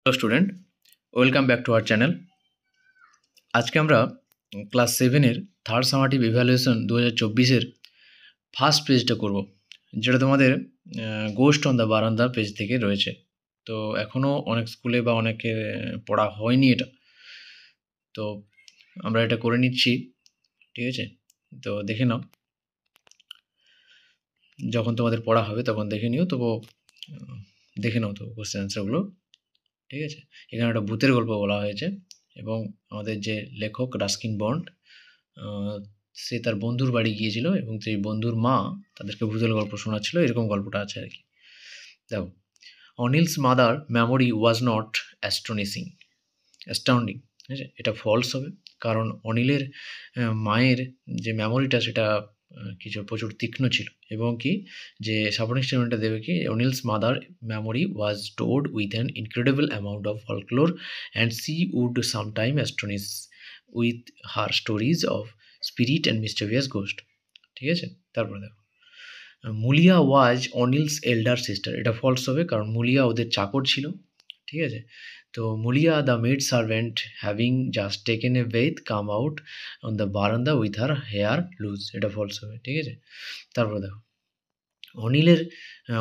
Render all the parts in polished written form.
Hello student, welcome back to our channel. আজকে আমরা class 7-এর third সামারটিভ evaluation 2024-এর first পেজটা করব, যেটা তোমাদের গোস্ট অন দ্য বারান্দা পেজ থেকে রয়েছে। তো এখনও অনেক স্কুলে বা অনেকের পড়া হয়নি এটা, তো আমরা এটা করে নিচ্ছি, ঠিক আছে? তো দেখে নাও, যখন তোমাদের পড়া হবে তখন দেখে নিও। তবু দেখে নাও তো কোশ্চেন অ্যান্সারগুলো, ঠিক আছে? এখানে একটা ভূতের গল্প বলা হয়েছে এবং আমাদের যে লেখক রাস্কিন বন্ড, সে তার বন্ধুর বাড়ি গিয়েছিল এবং সেই বন্ধুর মা তাদেরকে ভূতের গল্প শোনাচ্ছিল, এরকম গল্পটা আছে আর কি। দেখো, Anil's mother memory was not astounding, ঠিক আছে? এটা ফলস হবে, কারণ অনিলের মায়ের যে মেমোরিটা সেটা কিছু প্রচুর তীক্ষ্ণ ছিল এবং কি যে সাপোর্টিং স্টেটমেন্টটা দেবে কি Anil's mother memory was stored with an incredible amount of folklore and she would sometime astonish with her stories of spirit and mysterious ghost, ঠিক আছে? তারপরে দেখো, মুলিয়া ওয়াজ অনিলস এল্ডার সিস্টার, এটা ফলস হবে কারণ মুলিয়া ওদের চাকর ছিল, ঠিক আছে? তো Mulia the maid servant having just taken a bath come out on the verandah with her hair loose, এটা ফলস হবে, ঠিক আছে? তারপরে দেখো,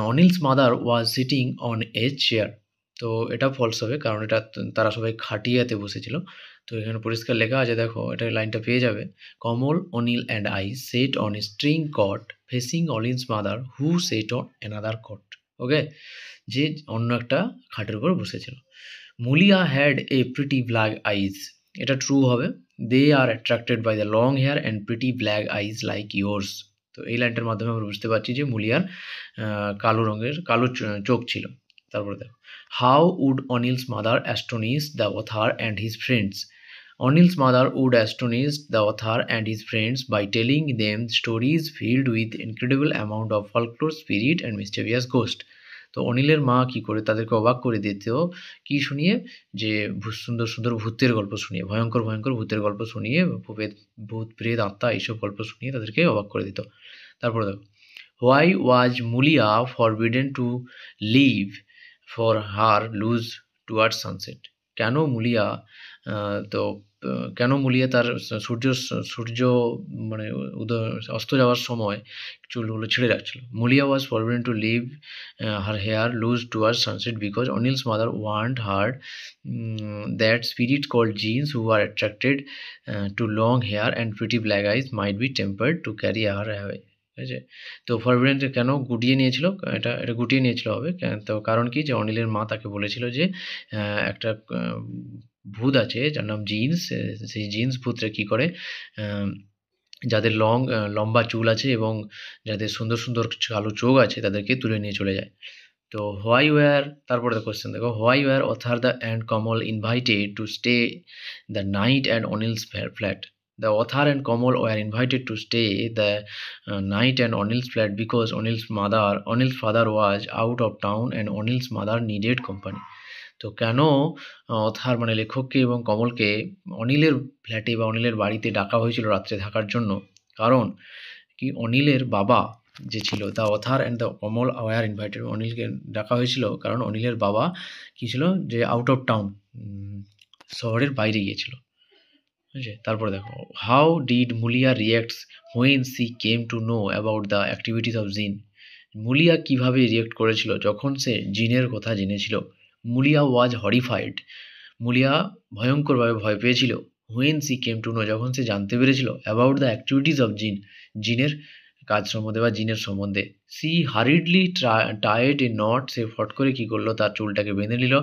Anil's mother was sitting on a chair, তো এটা ফলস হবে কারণ এটা তারা সবাই খাটিয়াতে বসেছিল। তো এখানে পরিষ্কার লেখা আছে, দেখো এটা লাইনটা পেয়ে যাবে, Kamal, Anil and I sat on a string cot facing Anil's mother who sat on another cot, okay? যে অন্য একটা খাটের উপর বসেছিল। Mulia had a pretty black eyes, এটা ট্রু হবে, they are attracted by the long hair and pretty black eyes like yours. তো এই লাইনটার মাধ্যমে আমরা বুঝতে পারছি যে মুলিয়ার কালো চোখ ছিল। তারপরে দেখো, how would Anil's mother astonish the author and his friends, Anil's mother would astonish the author and his friends by telling them stories filled with incredible amount of folklore spirit and mysterious ghost. তো অনিলের মা কি করে তাদেরকে অবাক করে দিত, কি শুনিয়ে, যে সুন্দর সুন্দর ভূতের গল্প শুনিয়ে, ভয়ঙ্কর ভয়ঙ্কর ভূতের গল্প শুনিয়ে, ভূত প্রেত আত্মা এইসব গল্প শুনিয়ে তাদেরকে অবাক করে দিত। তারপরে দেখো, why was Mulia forbidden to leave for her loose towards sunset, কেন মুলিয়া তো কেন মুলিয়া তার সূর্য মানে অস্ত যাওয়ার সময় চুলগুলো ছেড়ে রাখছিল? Mulia was forbidden to leave her hair loose towards sunset because Anil's mother want her that spirit called jinns who are attracted to long hair and pretty black eyes might be tempted to carry her away, ঠিক আছে? তো forbidden কেন গুটিয়ে নিয়েছিল, এটা গুটিয়ে নিয়েছিল হবে, তো কারণ কি যে অনিলের মা তাকে বলেছিল যে একটা ভূত আছে যার নাম জিন্স, সেই জিন্স ভূতরা কি করে, যাদের লম্বা চুল আছে এবং যাদের সুন্দর সুন্দর কালো চোখ আছে তাদেরকে তুলে নিয়ে চলে যায়। তো হোয়াই ওয়ার, তারপরে কোশ্চেন দেখো, why were author the and Kamal invited to stay the night and Anil's flat, the author and Kamal were invited to stay the night at Anil's flat because Anil's father was out of town and Anil's mother needed company. তো কেন other মানে লেখককে এবং কমলকে অনিলের ফ্ল্যাটে বা অনিলের বাড়িতে ডাকা হয়েছিল রাত্রে থাকার জন্য? কারণ কি অনিলের বাবা যে ছিল, the author and the Kamal were invited, অনিলকে ডাকা হয়েছিল কারণ অনিলের বাবা কি ছিল, যে আউট অফ টাউন, শহরের বাইরে গিয়েছিল, ঠিক আছে? তারপরে দেখো, how did Mulia reacts when she came to know about the activities of জিন, মুলিয়া কিভাবে রিয়েক্ট করেছিল যখন সে জিনের কথা জেনেছিল? মুলিয়া ওয়াজ হরিফাইড, মুলিয়া ভয়ঙ্করভাবে ভয় পেয়েছিল, when she came to know, যখন সে জানতে পেরেছিল, অ্যাবাউট দ্য অ্যাক্টিভিটিস অফ জিন, জিনের কাজ সম্বন্ধে বা জিনের সম্বন্ধে। সি হারিডলি টায়েড এ নট, সে ফট করে কী করলো, তার চুলটাকে বেঁধে নিল,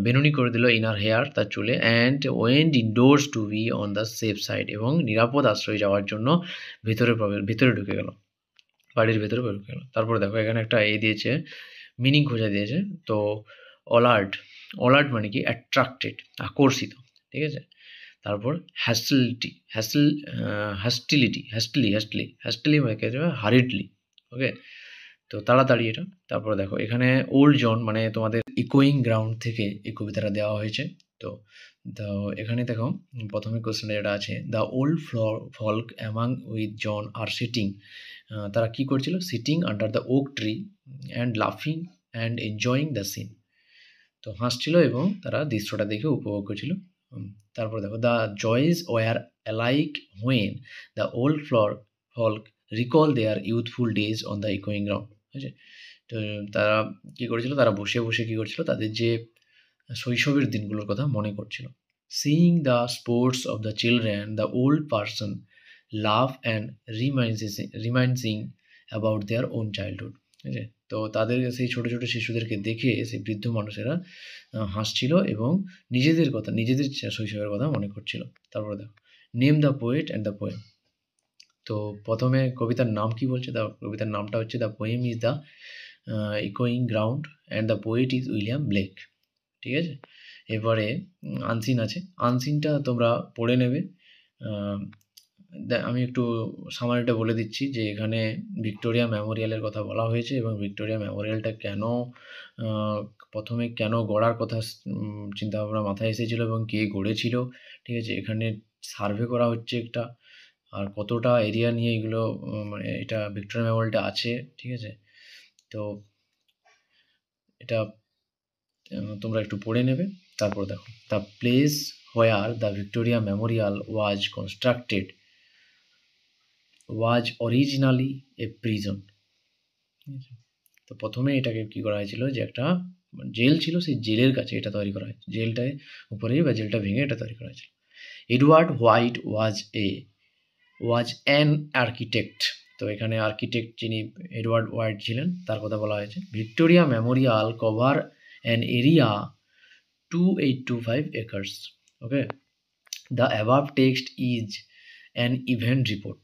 বেনুনি করে দিল ইনার হেয়ার, তার চুলে, and went indoors to be on the safe side, এবং নিরাপদ আশ্রয়ে যাওয়ার জন্য ভেতরে ঢুকে গেল, বাড়ির ভেতরে ঢুকে গেল। তারপরে দেখো এখানে একটা দিয়েছে, মিনিং খোঁজা দিয়েছে। তো অলার্ড, অলার্ড মানে কি অ্যাট্রাক্টেড, আকর্ষিত, ঠিক আছে? তারপর হ্যাস্টিলি মানে কি হবে, হারিডলি, ওকে? তো তাড়াতাড়ি এটা। তারপরে দেখো এখানে ওল্ড জন মানে তোমাদের ইকোয়িং গ্রাউন্ড থেকে এই কবিতাটা দেওয়া হয়েছে। তো তো এখানে দেখো প্রথমে কোশ্চেনটা যেটা আছে, the old folk among with John are sitting, তারা কি করছিল, sitting under the oak tree and লাফিং অ্যান্ড এনজয়িং দ্য সিন। তো হাসছিল এবং তারা দৃশ্যটা দেখে উপভোগ করছিল। তারপরে দেখো, the joys were alike when the old folk recall their youthful days on the ইকোয়িং গ্রাউন্ড। ঠিক আছে? তো তারা কী করেছিল, তারা বসে বসে কী করছিল, তাদের যে শৈশবের দিনগুলোর কথা মনে করছিল। Seeing the sports of the children the old person love and reminiscing about their own childhood. ঠিক আছে? তো তাদের সেই ছোটো ছোটো শিশুদেরকে দেখে সেই বৃদ্ধ মানুষেরা হাসছিল এবং নিজেদের কথা, নিজেদের শৈশবের কথা মনে করছিল। তারপরে দেখো, name the poet and the poem. তো প্রথমে কবিতার নাম কি বলছে, কবিতার নামটা হচ্ছে দ্য পোয়েম ইজ দ্য ইকোয়িং ground and the poet is William Blake. ঠিক আছে? এরপরে আনসিন আছে, আনসিনটা তোমরা পড়ে নেবে। আমি একটু সামারিটা বলে দিচ্ছি যে এখানে ভিক্টোরিয়া মেমোরিয়ালের কথা বলা হয়েছে এবং ভিক্টোরিয়া মেমোরিয়ালটা কেন প্রথমে কেন গড়ার কথা চিন্তাভাবনা মাথায় এসেছিলো এবং কে গড়েছিল। ঠিক আছে? এখানে সার্ভে করা হচ্ছে একটা, আর কতটা এরিয়া নিয়ে এগুলো মানে এটা ভিক্টোরিয়া মেমোরিয়ালটা আছে। ঠিক আছে? তো এটা তোমরা একটু পড়ে নেবে। তারপর দেখো, the place where the Victoria Memorial was constructed was originally A prison. ঠিক আছে? তো প্রথমে এটাকে কী করা হয়েছিল, যে একটা জেল ছিল, সেই জেলের কাছে এটা তৈরি করা হয়েছে, জেলটায় উপরেই বা জেলটা ভেঙে এটা তৈরি করা হয়েছিল। Edward white was an architect. তো এখানে আর্কিটেক্ট যিনি এডওয়ার্ড হোয়াইট ছিলেন তার কথা বলা হয়েছে। Victoria Memorial cover an area 2825 acres. Okay, the above text is an event report.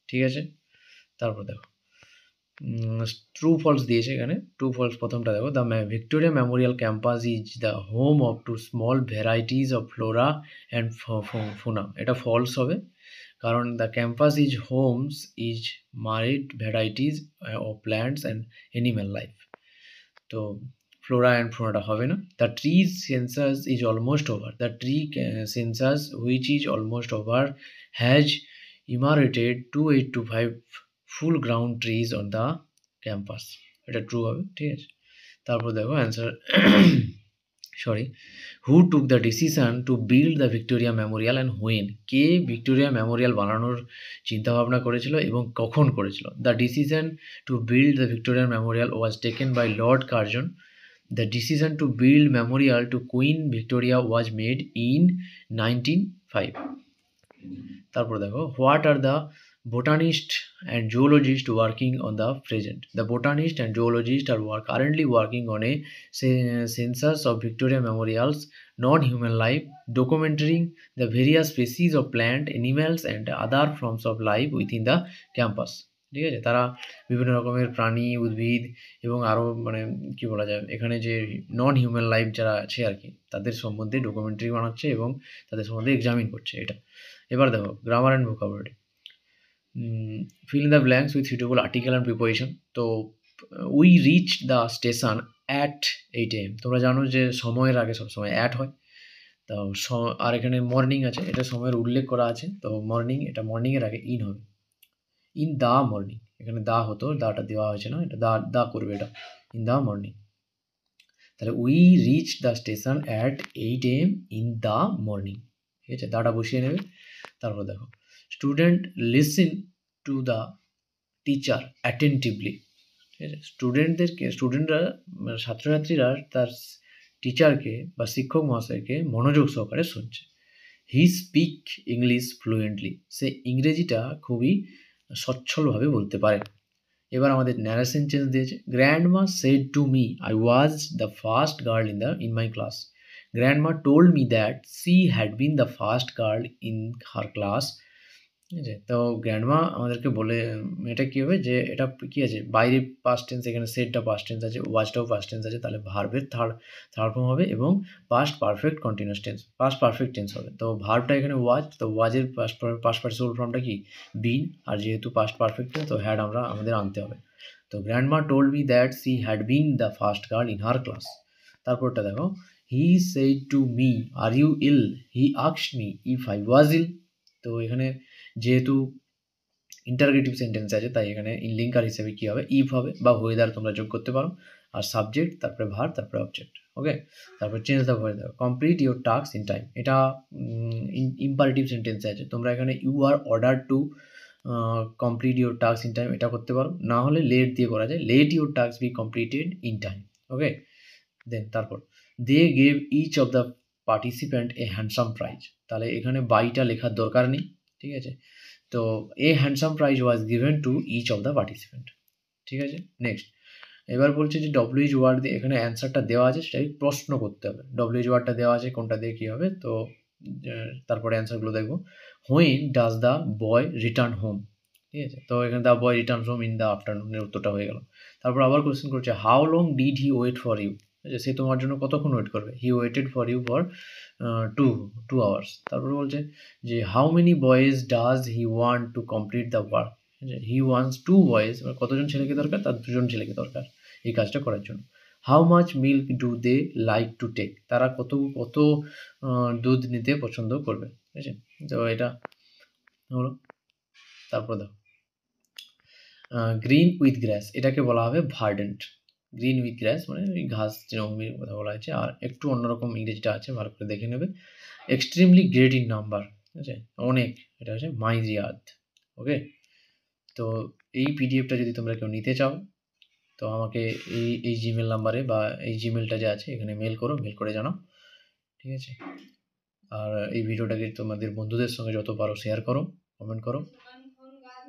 ঠিক আছে? তারপর দেখো, ট্রু ফলস দিয়েছে এখানে। ট্রু ফলস প্রথমটা দেখো, the Victoria Memorial campus is the home of two small varieties of flora and fauna. এটা false হবে, কারণ the campus is homes is myriad varieties of plants and animal life. তো flora and ফোনাটা হবে না। The trees census is almost over. The tree census which is almost over has enumerated 2825 full grown trees on the campus. এটা true হবে। ঠিক আছে? তারপর দেখো answer, sorry, who took the decision to build the Victoria Memorial and when. কে Victoria Memorial বানানোর চিন্তাভাবনা করেছিল এবং কখন করেছিল? The decision to build the Victoria Memorial was taken by Lord Curzon. The decision to build memorial to Queen Victoria was made in 1905. তারপর দেখো, what are the botanists and geologists working on the present? The botanists and geologists are currently working on a census of Victoria Memorial's non-human life, documenting the various species of plant, animals and other forms of life within the campus. ঠিক আছে? তারা বিভিন্ন রকমের প্রাণী, উদ্ভিদ এবং আরও মানে কী বলা যায়, এখানে যে নন হিউম্যান লাইফ যারা আছে আর কি, তাদের সম্বন্ধে ডকুমেন্টারি বানাচ্ছে এবং তাদের সম্বন্ধে এক্সামিন করছে এটা। এবার দেখো, grammar and vocabulary. Fill in the blanks with suitable article and preposition. তো we reach the station at 8 AM। তোমরা জানো যে সময়ের আগে সবসময় অ্যাট হয়। তো আর এখানে মর্নিং আছে, এটা সময়ের উল্লেখ করা আছে। তো মর্নিং, এটা মর্নিংয়ের আগে ইন হবে, ইন দ্য মর্নিং। এখানে দা হতো, দাটা দেওয়া হয়েছে না, এটা দা করবে এটা, ইন দ্য মর্নিং। তাহলে we reach the station at 8 AM in the morning. ঠিক আছে? দাটা বসিয়ে নেবে। তারপর দেখো, student listen to the teacher attentively. ঠিক আছে? স্টুডেন্টরা ছাত্রছাত্রীরা তার টিচারকে বা শিক্ষক মহাশয়কে মনোযোগ সহকারে শুনছে। He speak English fluently. সে ইংরেজিটা খুবই সচ্ছলভাবে বলতে পারে। এবার আমাদের ন্যারেশন চেঞ্জ দিয়েছে। Grandma said to me I was the first girl in my class. Grandma told me that she had been the first girl in her class. ঠিক আছে? তো গ্র্যান্ডমা আমাদেরকে বলে, এটা কী হবে, যে এটা কী আছে, বাইরে পাস্ট টেন্স, এখানে সেডটা পাস্ট টেন্স আছে, ওয়াজটাও পাস্ট টেন্স আছে, তাহলে ভার্বের থার্ড ফর্ম হবে এবং past perfect continuous tense, past perfect tense হবে। তো ভার্বটা এখানে ওয়াজ, তো ওয়াজের পাস্ট পার্টিসিপল ফর্মটা কি, বিন, আর যেহেতু পাস্ট পারফেক্ট তো হ্যাড আমাদের আনতে হবে। তো grandma told me that she had been the first girl in her class. তারপরটা দেখো, he said to me are you ill, he asked me if I was ill. তো এখানে যেহেতু ইন্টারগেটিভ সেন্টেন্স আছে, তাই এখানে লিঙ্কার হিসেবে কী হবে, ইফ হবে বা ওয়েদার তোমরা যোগ করতে পারো, আর সাবজেক্ট, তারপরে ভার্ব, তারপরে অবজেক্ট। ওকে, তারপর চেঞ্জ দ্য ভয়েস দেখো, complete your task in time, এটা ইম্পারেটিভ সেন্টেন্সে আছে, তোমরা এখানে you are order to complete your task in time এটা করতে পারো, না হলে লেট দিয়ে করা যায়, let your task be completed in time. Okay, then তারপর they gave each of the participant a handsome prize, তাহলে এখানে বাইটা লেখার দরকার নেই, ঠিক আছে। তো a handsome prize was given to each of the participant, ঠিক আছে। নেক্সট এবার বলছে যে ডব্লিউএইচ ওয়ার্ড দিয়ে এখানে অ্যান্সারটা দেওয়া আছে, সেটাই প্রশ্ন করতে হবে, ডব্লিউএইচ ওয়ার্ডটা দেওয়া আছে কোনটা দিয়ে কী হবে, তো তারপরে অ্যান্সারগুলো দেখবো। When does the boy return home, ঠিক আছে, তো এখানে the boy return home in the আফটারনুনের উত্তরটা হয়ে গেল। তারপর আবার কোয়েশ্চেন করছে how long did he wait for you, সে তোমার জন্য কতক্ষণ ওয়েট করবে, he waited for you for two hours. তারপর বলছে যে how many boys does he want to complete the work, he wants two boys, কতজন ছেলেকে দরকার, তার দুজন ছেলেকে দরকার এই কাজটা করার জন্য। How much milk do they like to take, তারা কত কত দুধ নিতে পছন্দ করবে, ঠিক আছে। তো এটা হলো। তারপর দেখো গ্রিন উইথ গ্রাস, এটাকে বলা হবে ভার্ডেন্ট, গ্রিন উইথ গ্রাস মানে ওই ঘাস জমির কথা বলা হয়েছে, আর একটু অন্যরকম ইংরেজিটা আছে, ভালো করে দেখে নেবে। এক্সট্রিমলি গ্রেট ইন নাম্বার, ঠিক আছে, অনেক, এটা হচ্ছে মাইজিয়াদ। ওকে, তো এই পিডিএফটা যদি তোমরা কেউ নিতে চাও তো আমাকে এই জিমেল নাম্বারে বা এই জিমেলটা যে আছে এখানে মেল করো, মেল করে জানাও, ঠিক আছে। আর এই ভিডিওটাকে তোমাদের বন্ধুদের সঙ্গে যত পারো শেয়ার করো, কমেন্ট করো,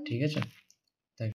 ঠিক আছে।